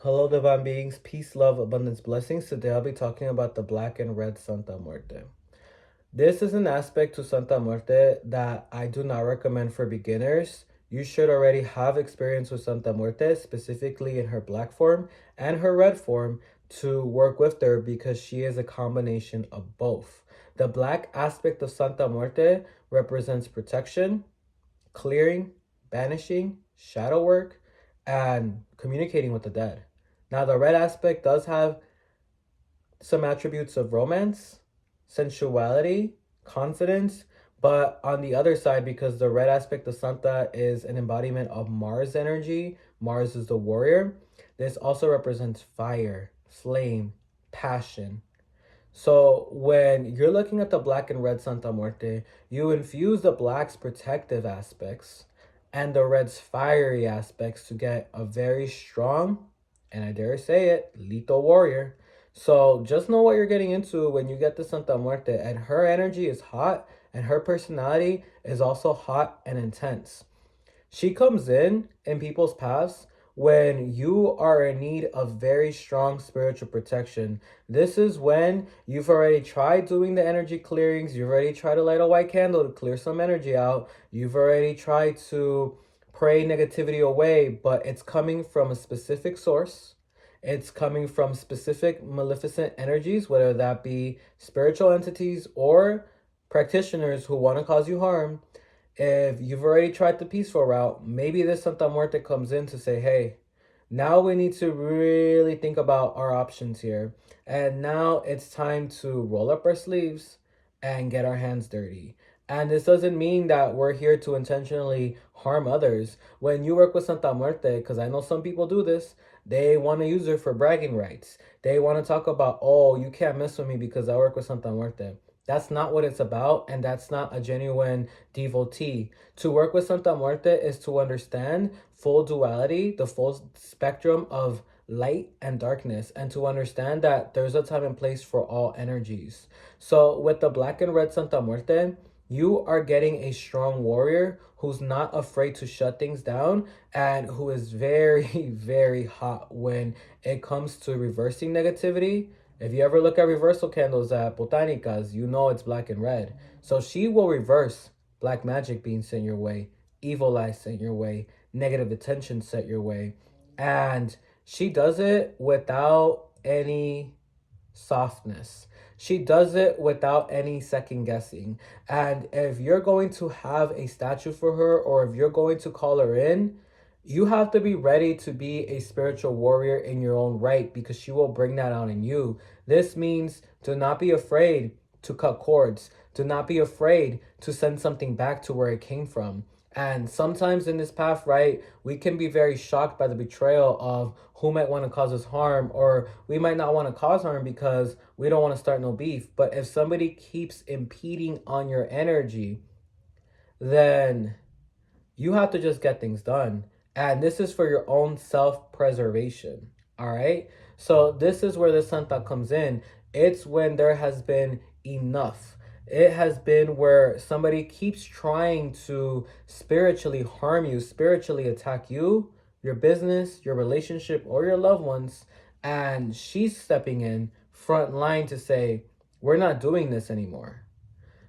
Hello, divine beings. Peace, love, abundance, blessings. Today I'll be talking about the black and red Santa Muerte. This is an aspect to Santa Muerte that I do not recommend for beginners. You should already have experience with Santa Muerte, specifically in her black form and her red form, to work with her because she is a combination of both. The black aspect of Santa Muerte represents protection, clearing, banishing, shadow work, and communicating with the dead. Now, the red aspect does have some attributes of romance, sensuality, confidence, but on the other side, because the red aspect of Santa is an embodiment of Mars energy, Mars is the warrior, this also represents fire, flame, passion. So when you're looking at the black and red Santa Muerte, you infuse the black's protective aspects and the red's fiery aspects to get a very strong, and I dare say it, lethal warrior. So just know what you're getting into when you get the Santa Muerte, and her energy is hot and her personality is also hot and intense. She comes in people's paths when you are in need of very strong spiritual protection. This is when you've already tried doing the energy clearings, you've already tried to light a white candle to clear some energy out, you've already tried to pray negativity away, but it's coming from a specific source. It's coming from specific maleficent energies, whether that be spiritual entities or practitioners who want to cause you harm. If you've already tried the peaceful route, maybe this Santa Muerte comes in to say, hey, now we need to really think about our options here. And now it's time to roll up our sleeves and get our hands dirty. And this doesn't mean that we're here to intentionally harm others. When you work with Santa Muerte, because I know some people do this, they want to use her for bragging rights. They want to talk about, oh, you can't mess with me because I work with Santa Muerte. That's not what it's about, and that's not a genuine devotee. To work with Santa Muerte is to understand full duality, the full spectrum of light and darkness, and to understand that there's a time and place for all energies. So with the black and red Santa Muerte, you are getting a strong warrior who's not afraid to shut things down and who is very, very hot when it comes to reversing negativity. If you ever look at reversal candles at Botanicas, you know it's black and red. So she will reverse black magic being sent your way, evil eye sent your way, negative attention sent your way. And she does it without any softness. She does it without any second guessing. And if you're going to have a statue for her, or if you're going to call her in, you have to be ready to be a spiritual warrior in your own right, because she will bring that out in you. This means do not be afraid to cut cords. Do not be afraid to send something back to where it came from. And sometimes in this path, right, we can be very shocked by the betrayal of who might want to cause us harm, or we might not want to cause harm because we don't want to start no beef. But if somebody keeps impeding on your energy, then you have to just get things done. And this is for your own self-preservation. All right. So this is where the Santa comes in. It's when there has been enough. It has been where somebody keeps trying to spiritually harm you, spiritually attack you, your business, your relationship, or your loved ones. And she's stepping in front line to say, we're not doing this anymore.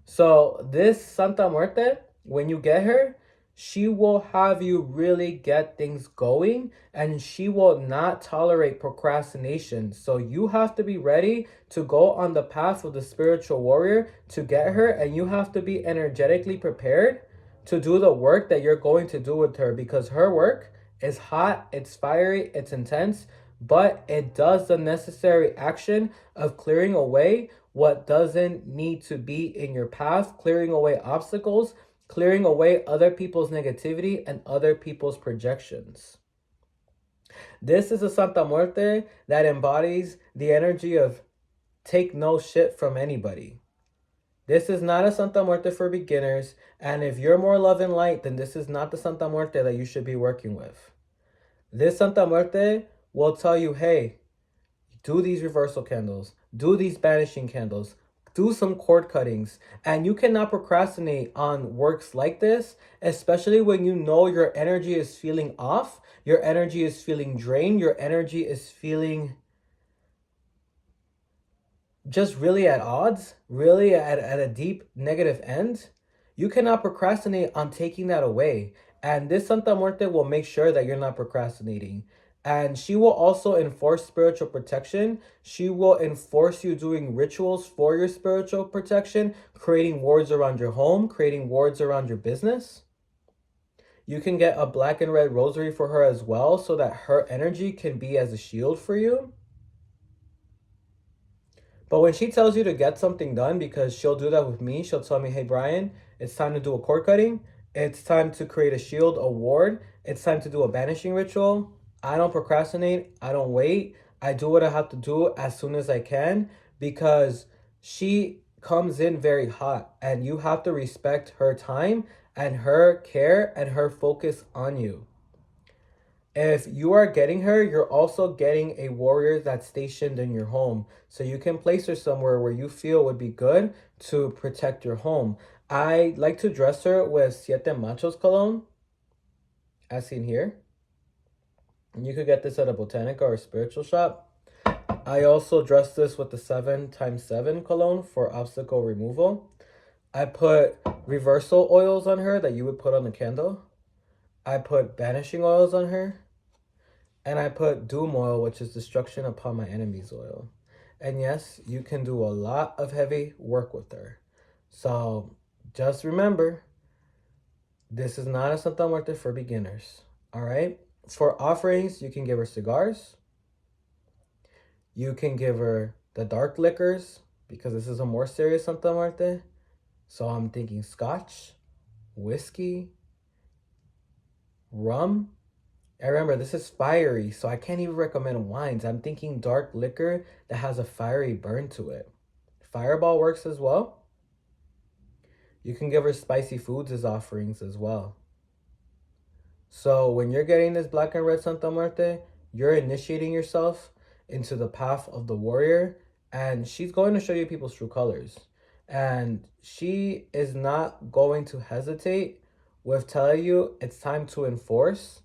So this Santa Muerte, when you get her, she will have you really get things going, and she will not tolerate procrastination. So you have to be ready to go on the path of the spiritual warrior to get her, and you have to be energetically prepared to do the work that you're going to do with her, because her work is hot, it's fiery, it's intense, but it does the necessary action of clearing away what doesn't need to be in your path, clearing away obstacles, clearing away other people's negativity and other people's projections. This is a Santa Muerte that embodies the energy of take no shit from anybody. This is not a Santa Muerte for beginners, and if you're more love and light, then this is not the Santa Muerte that you should be working with. This Santa Muerte will tell you, hey, do these reversal candles, do these banishing candles, do some cord cuttings. And you cannot procrastinate on works like this, especially when you know your energy is feeling off, your energy is feeling drained, your energy is feeling just really at odds, really at a deep negative end. You cannot procrastinate on taking that away. And this Santa Muerte will make sure that you're not procrastinating. And she will also enforce spiritual protection. She will enforce you doing rituals for your spiritual protection, creating wards around your home, creating wards around your business. You can get a black and red rosary for her as well, so that her energy can be as a shield for you. But when she tells you to get something done, because she'll do that with me, she'll tell me, hey, Brian, it's time to do a cord cutting. It's time to create a shield, a ward. It's time to do a banishing ritual. I don't procrastinate. I don't wait. I do what I have to do as soon as I can, because she comes in very hot and you have to respect her time and her care and her focus on you. If you are getting her, you're also getting a warrior that's stationed in your home. So you can place her somewhere where you feel would be good to protect your home. I like to dress her with Siete Machos cologne, as seen here. And you could get this at a Botanica or a spiritual shop. I also dress this with the 7x7 cologne for obstacle removal. I put reversal oils on her that you would put on the candle. I put banishing oils on her. And I put doom oil, which is destruction upon my enemies oil. And yes, you can do a lot of heavy work with her. So just remember, this is not a Santa Muerte for beginners. All right? For offerings, you can give her cigars. You can give her the dark liquors, because this is a more serious Santa Muerte. So I'm thinking scotch, whiskey, rum. And remember, this is fiery, so I can't even recommend wines. I'm thinking dark liquor that has a fiery burn to it. Fireball works as well. You can give her spicy foods as offerings as well. So when you're getting this black and red Santa Muerte, you're initiating yourself into the path of the warrior, and she's going to show you people's true colors. And she is not going to hesitate with telling you it's time to enforce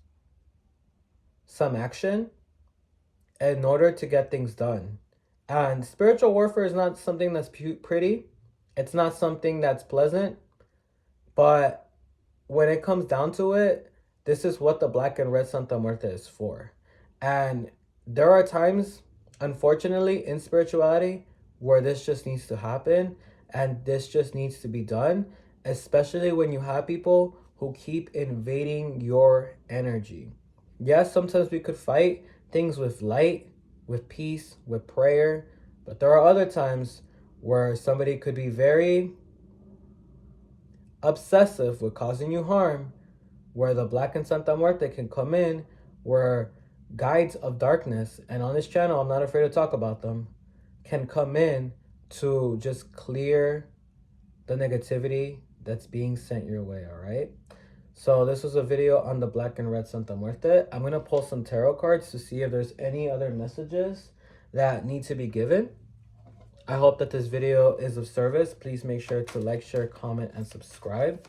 some action in order to get things done. And spiritual warfare is not something that's pretty. It's not something that's pleasant. But when it comes down to it, this is what the black and red Santa Muerte is for. And there are times, unfortunately, in spirituality where this just needs to happen and this just needs to be done, especially when you have people who keep invading your energy. Yes, sometimes we could fight things with light, with peace, with prayer, but there are other times where somebody could be very obsessive with causing you harm, where the Black and Santa Muerte can come in, where guides of darkness, and on this channel, I'm not afraid to talk about them, can come in to just clear the negativity that's being sent your way, all right? So this was a video on the black and red Santa Muerte. I'm going to pull some tarot cards to see if there's any other messages that need to be given. I hope that this video is of service. Please make sure to like, share, comment, and subscribe.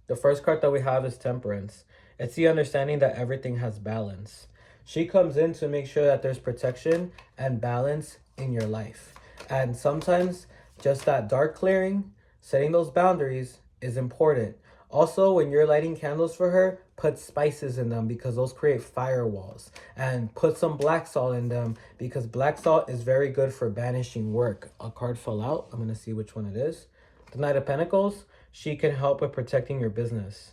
The first card that we have is Temperance. It's the understanding that everything has balance. She comes in to make sure that there's protection and balance in your life. And sometimes just that dark clearing, setting those boundaries is important. Also, when you're lighting candles for her, put spices in them because those create firewalls. And put some black salt in them because black salt is very good for banishing work. A card fell out. I'm going to see which one it is. The Knight of Pentacles. She can help with protecting your business.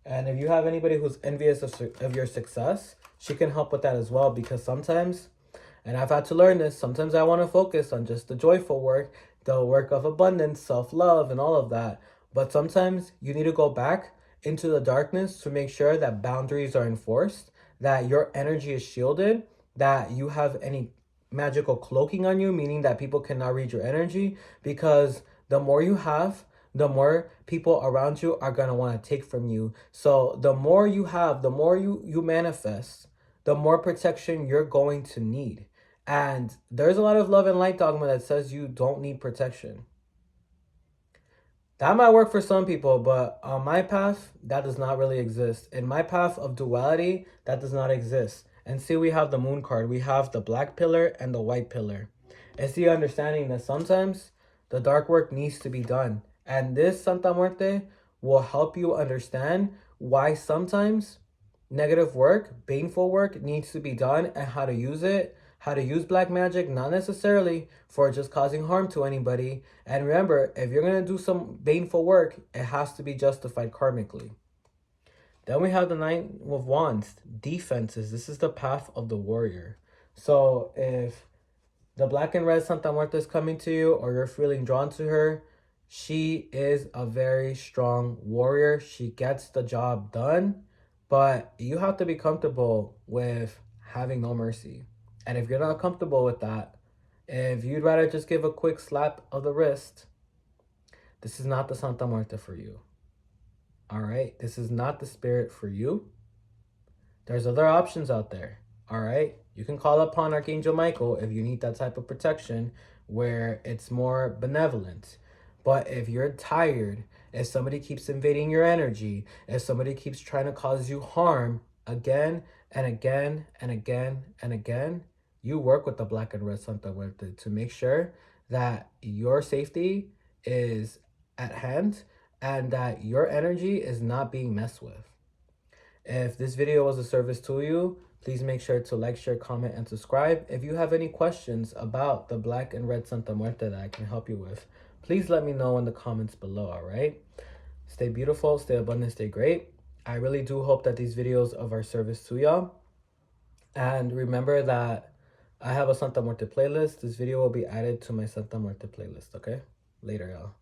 And if you have anybody who's envious of your success, she can help with that as well, because sometimes, and I've had to learn this, sometimes I want to focus on just the joyful work, the work of abundance, self-love, and all of that. But sometimes you need to go back into the darkness to make sure that boundaries are enforced, that your energy is shielded, that you have any magical cloaking on you, meaning that people cannot read your energy, because the more you have, the more people around you are going to want to take from you. So the more you have, the more you manifest, the more protection you're going to need. And there's a lot of love and light dogma that says you don't need protection. That might work for some people, but on my path, that does not really exist. In my path of duality, that does not exist. And see, we have the moon card. We have the black pillar and the white pillar. It's the understanding that sometimes the dark work needs to be done. And this Santa Muerte will help you understand why sometimes negative work, baneful work needs to be done and how to use it, how to use black magic, not necessarily for just causing harm to anybody. And remember, if you're going to do some baneful work, it has to be justified karmically. Then we have the Knight of Wands, defenses. This is the path of the warrior. So if the black and red Santa Muerte is coming to you or you're feeling drawn to her, she is a very strong warrior. She gets the job done, but you have to be comfortable with having no mercy. And if you're not comfortable with that, if you'd rather just give a quick slap of the wrist, this is not the Santa Muerte for you. All right? This is not the spirit for you. There's other options out there. All right? You can call upon Archangel Michael if you need that type of protection where it's more benevolent. But if you're tired, if somebody keeps invading your energy, if somebody keeps trying to cause you harm again and again and again and again, you work with the black and red Santa Muerte to make sure that your safety is at hand and that your energy is not being messed with. If this video was a service to you, please make sure to like, share, comment, and subscribe. If you have any questions about the black and red Santa Muerte that I can help you with, please let me know in the comments below, all right? Stay beautiful, stay abundant, stay great. I really do hope that these videos are service to y'all. And remember that I have a Santa Muerte playlist. This video will be added to my Santa Muerte playlist, okay? Later, y'all.